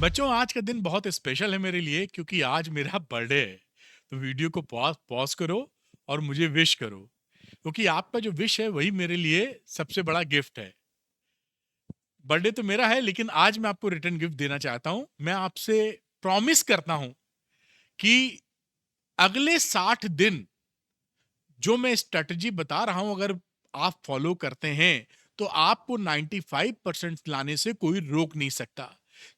बच्चों, आज का दिन बहुत स्पेशल है मेरे लिए क्योंकि आज मेरा बर्थडे है। तो वीडियो को पॉज पॉज करो और मुझे विश करो, क्योंकि आपका जो विश है वही मेरे लिए सबसे बड़ा गिफ्ट है। बर्थडे तो मेरा है, लेकिन आज मैं आपको रिटर्न गिफ्ट देना चाहता हूँ। मैं आपसे प्रॉमिस करता हूँ कि अगले 60 दिन जो मैं स्ट्रेटजी बता रहा हूँ, अगर आप फॉलो करते हैं तो आपको 95% लाने से कोई रोक नहीं सकता,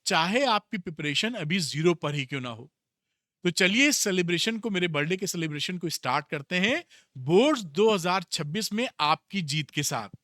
चाहे आपकी प्रिपरेशन अभी जीरो पर ही क्यों ना हो। तो चलिए इस सेलिब्रेशन को, मेरे बर्थडे के सेलिब्रेशन को स्टार्ट करते हैं बोर्ड्स 2026 में आपकी जीत के साथ।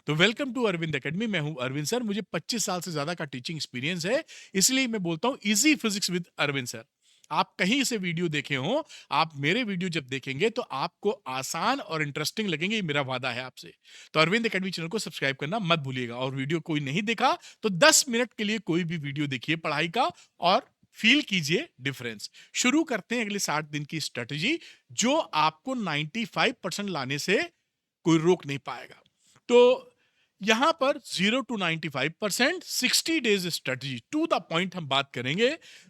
तो वेलकम टू अरविंद एकेडमी। मैं हूं अरविंद सर, मुझे 25 साल से ज्यादा का टीचिंग एक्सपीरियंस है, इसलिए मैं बोलता हूं easy physics with Arvind sir. आप कहीं से वीडियो देखे हो, आप मेरे वीडियो जब देखेंगे तो आपको आसान और इंटरेस्टिंग लगेंगे, ये मेरा वादा है आपसे। तो अरविंद एकेडमी चैनल को सब्सक्राइब करना मत भूलिएगा, और वीडियो कोई नहीं देखा तो 10 मिनट के लिए कोई भी वीडियो देखिए पढ़ाई का, और फील कीजिए डिफरेंस। शुरू करते हैं अगले 60 दिन की स्ट्रेटजी, जो आपको 95% लाने से कोई रोक नहीं पाएगा। तो यहां पर 0 to 95%, 60 days strategy, to the point हम बात करेंगे।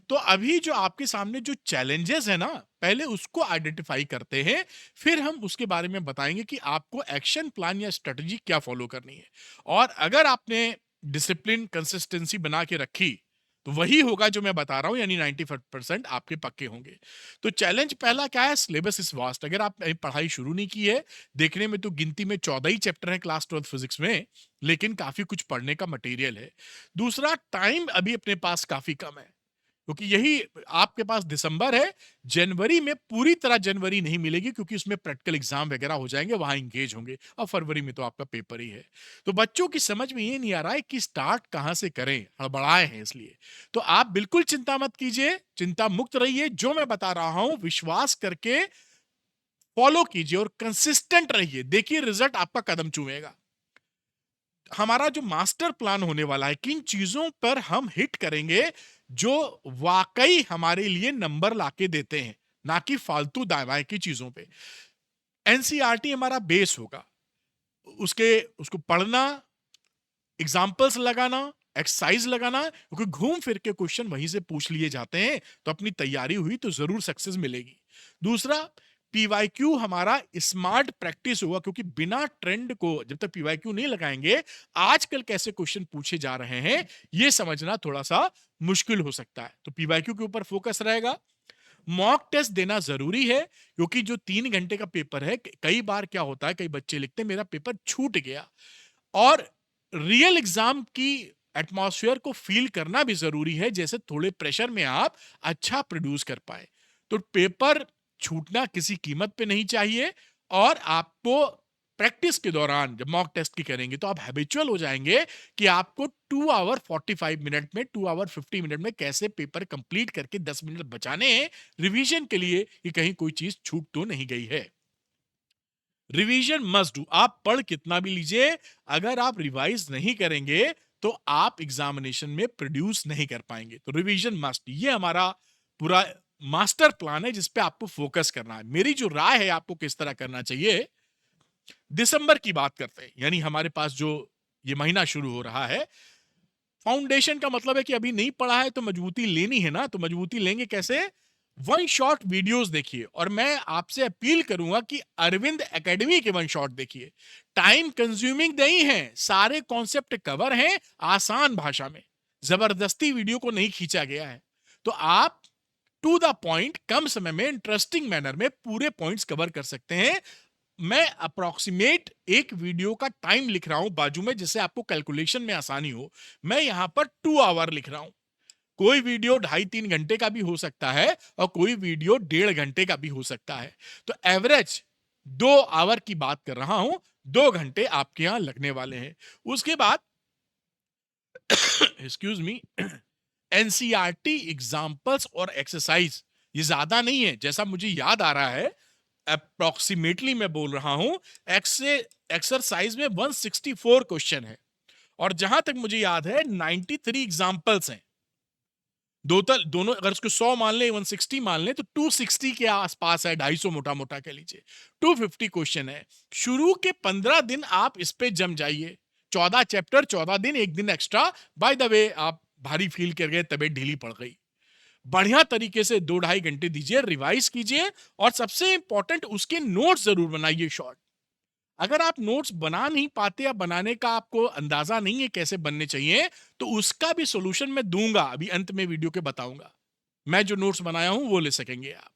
तो अभी जो आपके सामने जो चैलेंजेस है ना, पहले उसको आइडेंटिफाई करते हैं, फिर हम उसके बारे में बताएंगे कि आपको एक्शन प्लान या स्ट्रेटजी क्या फॉलो करनी है। और अगर आपने डिसिप्लिन कंसिस्टेंसी बना के रखी तो वही होगा जो मैं बता रहा हूं, यानी 95% आपके पक्के होंगे। तो चैलेंज पहला क्या है? Syllabus is vast. अगर आप पढ़ाई शुरू नहीं की है, देखने में तो गिनती में 14 ही चैप्टर है क्लास 12 फिजिक्स में, लेकिन काफी कुछ पढ़ने का मटेरियल है। दूसरा, टाइम अभी अपने पास काफी कम है, क्योंकि यही आपके पास दिसंबर है। जनवरी में पूरी तरह जनवरी नहीं मिलेगी, क्योंकि उसमें प्रैक्टिकल एग्जाम वगैरह हो जाएंगे, वहां इंगेज होंगे, और फरवरी में तो आपका पेपर ही है। तो बच्चों की समझ में ये नहीं आ रहा है कि स्टार्ट कहां से करें, हड़बड़ाए हैं इसलिए। तो आप बिल्कुल चिंता मत कीजिए, चिंता मुक्त रहिए, जो मैं बता रहा हूं विश्वास करके फॉलो कीजिए और कंसिस्टेंट रहिए, देखिए रिजल्ट आपका कदम चूमेगा। हमारा जो मास्टर प्लान होने वाला है, किन चीजों पर हम हिट करेंगे जो वाकई हमारे लिए नंबर लाके देते हैं, ना कि फालतू दावाएं की चीजों पे। एनसीईआरटी हमारा बेस होगा, उसके उसको पढ़ना, एग्जाम्पल्स लगाना, एक्सरसाइज लगाना, क्योंकि घूम फिर के क्वेश्चन वहीं से पूछ लिए जाते हैं, तो अपनी तैयारी हुई तो जरूर सक्सेस मिलेगी। दूसरा, पीवाईक्यू हमारा स्मार्ट प्रैक्टिस होगा, क्योंकि बिना ट्रेंड को जब तक पीवाईक्यू नहीं लगाएंगे, आजकल कैसे क्वेश्चन पूछे जा रहे हैं ये समझना थोड़ा सा मुश्किल हो सकता है। तो पीवाईक्यू के ऊपर फोकस रहेगा। मॉक टेस्ट देना जरूरी है, क्योंकि जो 3 घंटे का पेपर है, कई बार क्या होता है, कई बच्चे लिखते हैं मेरा पेपर छूट गया, और रियल एग्जाम की एटमॉस्फेयर को फील करना भी जरूरी है, जैसे थोड़े प्रेशर में आप अच्छा प्रोड्यूस कर पाए। तो पेपर छूटना किसी कीमत पे नहीं चाहिए, और आपको प्रैक्टिस के दौरान जब मॉक टेस्ट की करेंगे तो आप हैबिचुअल हो जाएंगे कि आपको 2 आवर 45 मिनट में, 2 आवर 50 मिनट में कैसे पेपर कंप्लीट करके 10 मिनट बचाने हैं रिवीजन के लिए, कि कहीं कोई चीज छूट तो नहीं गई है। Revision must do. आप पढ़ कितना भी लीजिए, अगर आप रिवाइज नहीं करेंगे तो आप एग्जामिनेशन में प्रोड्यूस नहीं कर पाएंगे। तो रिवीजन मस्ट, ये हमारा पूरा मास्टर प्लान है जिस पे आपको फोकस करना है। मेरी जो राय है आपको किस तरह करना चाहिए, दिसंबर की बात करते हैं, यानी हमारे पास जो ये महीना शुरू हो रहा है, फाउंडेशन का मतलब है कि अभी नहीं पढ़ा है तो मजबूती लेनी है ना। तो मजबूती लेंगे कैसे? वन शॉट वीडियोस देखिए, और मैं आपसे अपील करूंगा कि अरविंद एकेडमी के वन शॉट देखिए। टाइम कंज्यूमिंग नहीं है, सारे कॉन्सेप्ट कवर हैं आसान भाषा में, जबरदस्ती वीडियो को नहीं खींचा गया है। तो आप टू द पॉइंट, कम समय में इंटरेस्टिंग मैनर में पूरे पॉइंट्स कवर कर सकते हैं। मैं अप्रोक्सीमेट एक वीडियो का टाइम लिख रहा हूं बाजू में, जिससे आपको कैलकुलेशन में आसानी हो। मैं यहां पर 2 आवर लिख रहा हूं। कोई वीडियो 2.5-3 घंटे का भी हो सकता है, और कोई वीडियो 1.5 घंटे का भी हो सकता है। तो एवरेज 2 आवर की बात कर रहा हूं, 2 घंटे आपके यहां लगने वाले हैं। उसके बाद एक्सक्यूज मी, एनसीईआरटी एग्जाम्पल्स और एक्सरसाइज, ये ज्यादा नहीं है, जैसा मुझे याद आ रहा है, अप्रोक्सीमेटली मैं बोल रहा हूं, एक्सरसाइज में 164 क्वेश्चन है, और जहां तक मुझे याद है 93 एग्जाम्पल्स हैं। दोनों अगर उसको 100 मान ले, 160 मान ले, तो 260 के आसपास है, 250 मोटा मोटा कह लीजिए। 250 क्वेश्चन है। शुरू के 15 दिन आप इस पे जम जाइए, 14 चैप्टर 14 दिन, एक दिन एक्स्ट्रा। बाय द वे, आप भारी फील कर गए, तबीयत ढीली पड़ गई। बढ़िया तरीके से 2-2.5 घंटे दीजिए, रिवाइज कीजिए और सबसे इंपॉर्टेंट उसके नोट्स जरूर बनाइए शॉर्ट। अगर आप नोट्स बना नहीं पाते या बनाने का आपको अंदाजा नहीं है कैसे बनने चाहिए, तो उसका भी सॉल्यूशन मैं दूंगा, अभी अंत में वीडियो के बताऊंगा। मैं जो नोट्स बनाया हूं वो ले सकेंगे आप।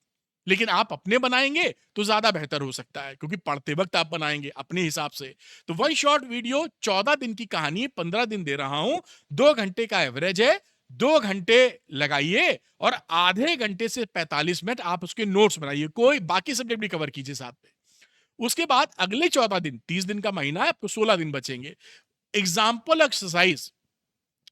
लेकिन आप अपने बनाएंगे तो ज्यादा बेहतर हो सकता है, क्योंकि पढ़ते वक्त आप बनाएंगे अपने हिसाब से। तो वन शॉर्ट वीडियो 14 दिन की कहानी है, 15 दिन दे रहा हूं, 2 घंटे का एवरेज है। 2 घंटे लगाइए और आधे घंटे से 45 मिनट आप उसके नोट्स बनाइए, कोई बाकी सब्जेक्ट भी कवर कीजिए साथ में। उसके बाद अगले 14 दिन, 30 दिन का महीना है, आपको 16 दिन बचेंगे। एग्जाम्पल एक्सरसाइज,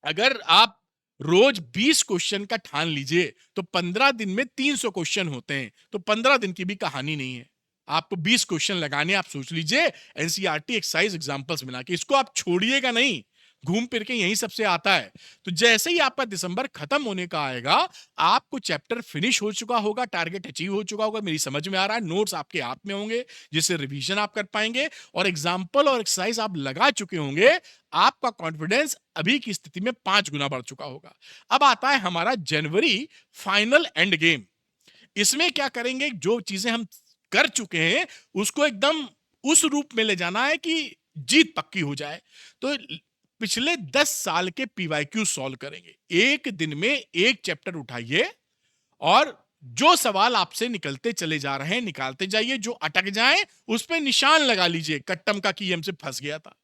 अगर आप रोज 20 क्वेश्चन का ठान लीजिए तो 15 दिन में 300 क्वेश्चन होते हैं, तो 15 दिन की भी कहानी नहीं है। आपको 20 क्वेश्चन लगाने, आप सोच लीजिए एनसीईआरटी एक्सरसाइज एग्जांपल्स मिला के, इसको आप छोड़िएगा नहीं, घूम फिर के यहीं सबसे आता है। तो जैसे ही आपका दिसंबर खत्म होने का आएगा, आपको चैप्टर फिनिश हो चुका होगा, टारगेट अचीव हो चुका होगा, मेरी समझ में आ रहा है, नोट्स आपके हाथ में होंगे जिससे रिवीजन आप कर पाएंगे और एग्जाम्पल और एक्सरसाइज आप लगा चुके होंगे। आपका कॉन्फिडेंस अभी की स्थिति में 5 गुना बढ़ चुका होगा। अब आता है हमारा जनवरी फाइनल एंड गेम। इसमें क्या करेंगे, जो चीजें हम कर चुके हैं उसको एकदम उस रूप में ले जाना है कि जीत पक्की हो जाए। तो पिछले 10 साल के पीवाईक्यू सॉल्व करेंगे, एक दिन में एक चैप्टर उठाइए और जो सवाल आपसे निकलते चले जा रहे हैं निकालते जाइए, जो अटक जाए उस पर निशान लगा लीजिए, कट्टम का कि हमसे फंस गया था।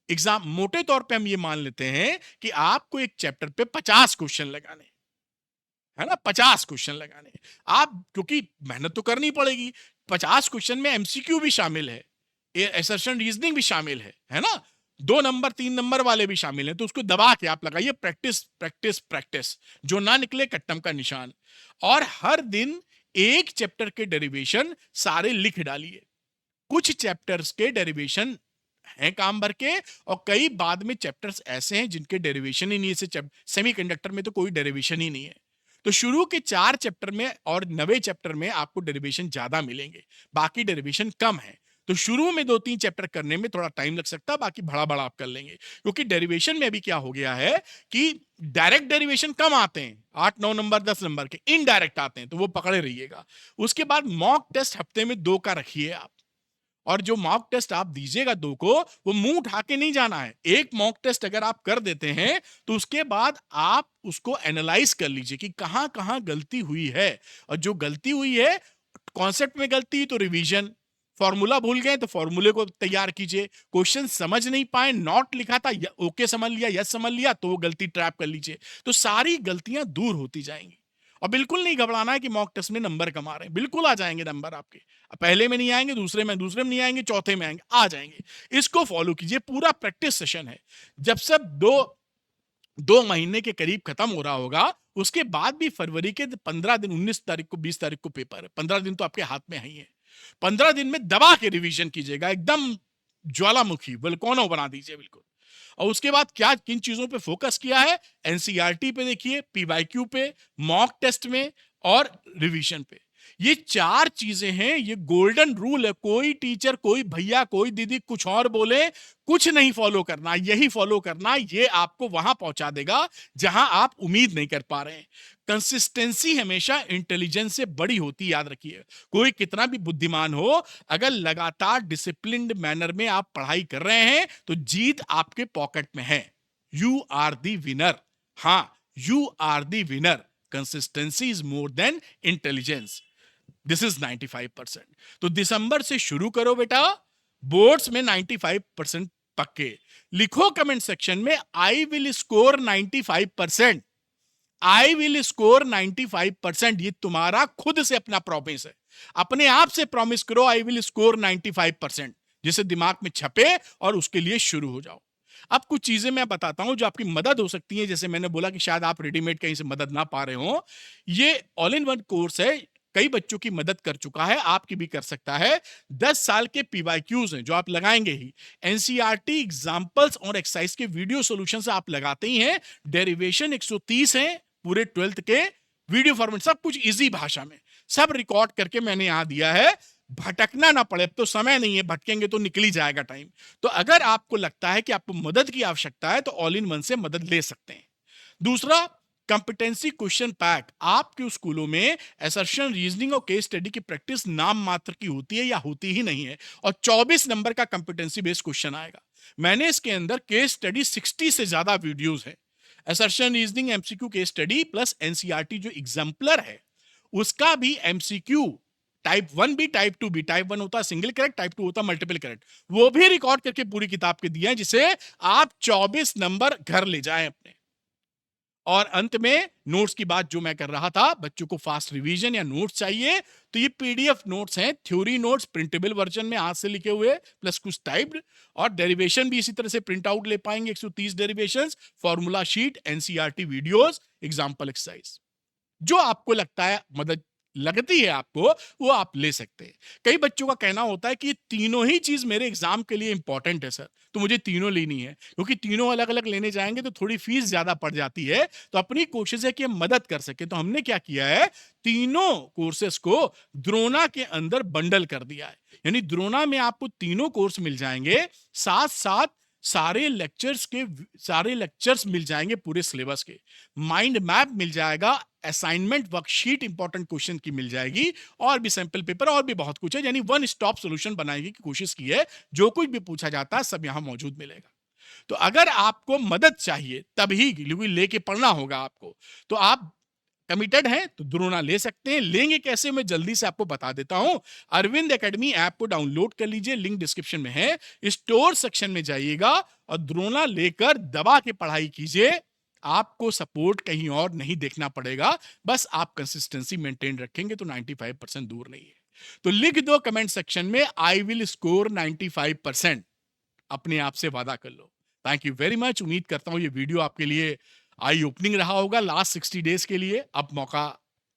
एग्जाम मोटे तौर पे हम ये मान लेते हैं कि आपको एक चैप्टर पे 50 क्वेश्चन लगाने, है ना, 50 क्वेश्चन लगाने। आप क्योंकि मेहनत तो करनी पड़ेगी, 50 क्वेश्चन में एमसीक्यू भी शामिल है, असर्शन रीजनिंग भी शामिल है ना, 2 नंबर 3 नंबर वाले भी शामिल हैं। तो उसको दबा के आप लगाइए, प्रैक्टिस प्रैक्टिस प्रैक्टिस, जो ना निकले कट्टम का निशान। और हर दिन एक चैप्टर के डेरिवेशन सारे लिख डालिए। कुछ चैप्टर्स के डेरिवेशन हैं काम भर के, और कई बाद में चैप्टर्स ऐसे हैं जिनके डेरिवेशन ही नहीं है। सेमीकंडक्टर में तो कोई डेरिवेशन ही नहीं है। तो शुरू के 4 चैप्टर में और 9वें चैप्टर में आपको डेरिवेशन ज्यादा मिलेंगे, बाकी डेरिवेशन कम है। तो शुरू में 2-3 चैप्टर करने में थोड़ा टाइम लग सकता है, बाकी बड़ा बड़ा आप कर लेंगे। क्योंकि डेरिवेशन में अभी क्या हो गया है कि डायरेक्ट डेरिवेशन कम आते हैं, 8-9 नंबर 10 नंबर के, इनडायरेक्ट आते हैं, तो वो पकड़े रहिएगा। उसके बाद मॉक टेस्ट हफ्ते में 2 का रखिए आप। और जो मॉक टेस्ट आप दीजिएगा 2 को, वो मुंह उठा के नहीं जाना है। एक मॉक टेस्ट अगर आप कर देते हैं तो उसके बाद आप उसको एनालाइज कर लीजिए कि कहां कहां गलती हुई है। और जो गलती हुई है, कॉन्सेप्ट में गलती तो रिवीजन, फॉर्मूला भूल गए तो फॉर्मूले को तैयार कीजिए, क्वेश्चन समझ नहीं पाए, नॉट लिखा था ओके समझ लिया, यस समझ लिया, तो वो गलती ट्रैप कर लीजिए। तो सारी गलतियां दूर होती जाएंगी। और बिल्कुल नहीं घबराना है कि मॉक टेस्ट में नंबर कम आ रहे हैं, बिल्कुल आ जाएंगे नंबर आपके। पहले में नहीं आएंगे, दूसरे में नहीं आएंगे, चौथे में आएंगे, आ जाएंगे। इसको फॉलो कीजिए, पूरा प्रैक्टिस सेशन है। जब सब 2 महीने के करीब खत्म हो रहा होगा, उसके बाद भी फरवरी के 15 दिन, 19 तारीख को 20 तारीख को पेपर है, 15 दिन तो आपके हाथ में ही है। 15 दिन में दबा के रिवीजन कीजिएगा, एकदम ज्वालामुखी वोल्केनो बना दीजिए बिल्कुल। और उसके बाद क्या किन चीजों पे फोकस किया है, एनसीईआरटी पे देखिए, पीवाईक्यू पे, मॉक टेस्ट में और रिवीजन पे। ये 4 चीजें हैं, ये गोल्डन रूल है। कोई टीचर, कोई भैया, कोई दीदी कुछ और बोले, कुछ नहीं फॉलो करना, यही फॉलो करना। ये आपको वहां पहुंचा देगा जहां आप उम्मीद नहीं कर पा रहे हैं। कंसिस्टेंसी हमेशा इंटेलिजेंस से बड़ी होती, याद रखिए। कोई कितना भी बुद्धिमान हो, अगर लगातार डिसिप्लिन्ड मैनर में आप पढ़ाई कर रहे हैं तो जीत आपके पॉकेट में है। You are the winner. हाँ, you are the winner. Consistency is more than intelligence. This is 95%। तो दिसंबर से शुरू करो बेटा, बोर्ड्स में 95% पक्के। लिखो कमेंट सेक्शन में, I will score 95%। I will score 95%। ये तुम्हारा खुद से अपना प्रॉमिस है। अपने आप से प्रॉमिस करो, आई विल स्कोर 95%, जिसे दिमाग में छपे और उसके लिए शुरू हो जाओ। अब कुछ चीजें मैं बताता हूं जो आपकी मदद हो सकती है। जैसे मैंने बोला कि शायद आप रेडीमेड कहीं से मदद ना पा रहे हो, ये ऑल इन वन कोर्स है, कई बच्चों की मदद कर चुका है, आपकी भी कर सकता है। 10 साल के पीवाईक्यूज हैं जो आप लगाएंगे ही, एनसीईआरटी एग्जांपल्स और एक्सरसाइज के वीडियो सॉल्यूशंस आप लगाते ही हैं, डेरिवेशन 130 हैं पूरे 12th के, वीडियो फॉर्मेट, सब कुछ इजी भाषा में, सब रिकॉर्ड करके मैंने यहां दिया है। भटकना ना पड़े, अब तो समय नहीं है, भटकेंगे तो निकल ही जाएगा टाइम। तो अगर आपको लगता है कि आपको मदद की आवश्यकता है तो ऑल इन वन से मदद ले सकते हैं। दूसरा, कंपिटेंसी क्वेश्चन पैक। आपके स्कूलों में असर्शन, रीजनिंग और केस स्टडी की प्रैक्टिस नाम मात्र की होती है या होती ही नहीं है, और 24 नंबर का कंपिटेंसी बेस्ड क्वेश्चन आएगा। मैंने इसके अंदर केस स्टडी 60 से ज्यादा वीडियोस है। Assertion, reasoning, MCQ, case study plus NCERT जो एग्जाम्पलर है उसका भी एमसीक्यू, टाइप 1 भी टाइप 2 भी। टाइप 1 होता है सिंगल करेक्ट, टाइप 2 होता है मल्टीपल करेक्ट। वो भी रिकॉर्ड करके पूरी किताब के दिए हैं, जिसे आप 24 नंबर घर ले जाएं अपने। और अंत में नोट्स की बात जो मैं कर रहा था, बच्चों को फास्ट रिवीजन या नोट्स चाहिए तो ये पीडीएफ नोट्स हैं, थ्योरी नोट्स प्रिंटेबल वर्जन में हाथ से लिखे हुए प्लस कुछ टाइप्ड, और डेरिवेशन भी इसी तरह से प्रिंट आउट ले पाएंगे, 130 derivations, formula sheet, NCERT videos, example exercise. जो आपको लगता है मदद लगती है आपको, वो आप ले सकते हैं। कई बच्चों का कहना होता है कि तीनों ही चीज मेरे एग्जाम के लिए इंपॉर्टेंट है सर, तो मुझे तीनों लेनी है, क्योंकि तीनों अलग अलग लेने जाएंगे तो थोड़ी फीस ज्यादा पड़ जाती है। तो अपनी कोशिश है कि हम मदद कर सके, तो हमने क्या किया है, तीनों कोर्सेस को द्रोणा के अंदर बंडल कर दिया है। यानी द्रोणा में आपको तीनों कोर्स मिल जाएंगे, साथ साथ सारे लेक्चर्स मिल जाएंगे पूरे सिलेबस के, माइंड मैप मिल जाएगा, असाइनमेंट वर्कशीट इंपॉर्टेंट क्वेश्चन की मिल जाएगी, और भी सैंपल पेपर और भी बहुत कुछ है। यानी वन स्टॉप सॉल्यूशन बनाने की कोशिश की है, जो कुछ भी पूछा जाता है सब यहां मौजूद मिलेगा। तो अगर आपको मदद चाहिए तभी लेके पढ़ना होगा आपको, तो आप कमिटेड हैं तो द्रोणा ले सकते हैं। लेंगे कैसे, मैं जल्दी से आपको बता देता हूं। अरविंद एकेडमी ऐप को डाउनलोड कर लीजिए, लिंक डिस्क्रिप्शन में है। स्टोर सेक्शन में जाइएगा और द्रोणा लेकर दबा के पढ़ाई कीजिए। आपको सपोर्ट कहीं और नहीं देखना पड़ेगा, बस आप कंसिस्टेंसी मेंटेन रखेंगे तो 95% दूर नहीं है। तो लिख दो कमेंट सेक्शन में, आई विल स्कोर 95%। अपने आप से वादा कर लो। Thank you very much. उम्मीद करता हूं ये वीडियो आपके लिए आई ओपनिंग रहा होगा लास्ट 60 डेज के लिए। अब मौका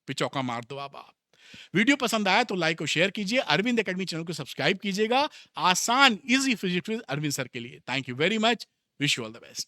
पे चौका मार दो। अब आप वीडियो पसंद आया तो लाइक और शेयर कीजिए। अरविंद एकेडमी चैनल को सब्सक्राइब कीजिएगा। आसान easy physics with Arvind sir के लिए। Thank you very much. Wish you all the best.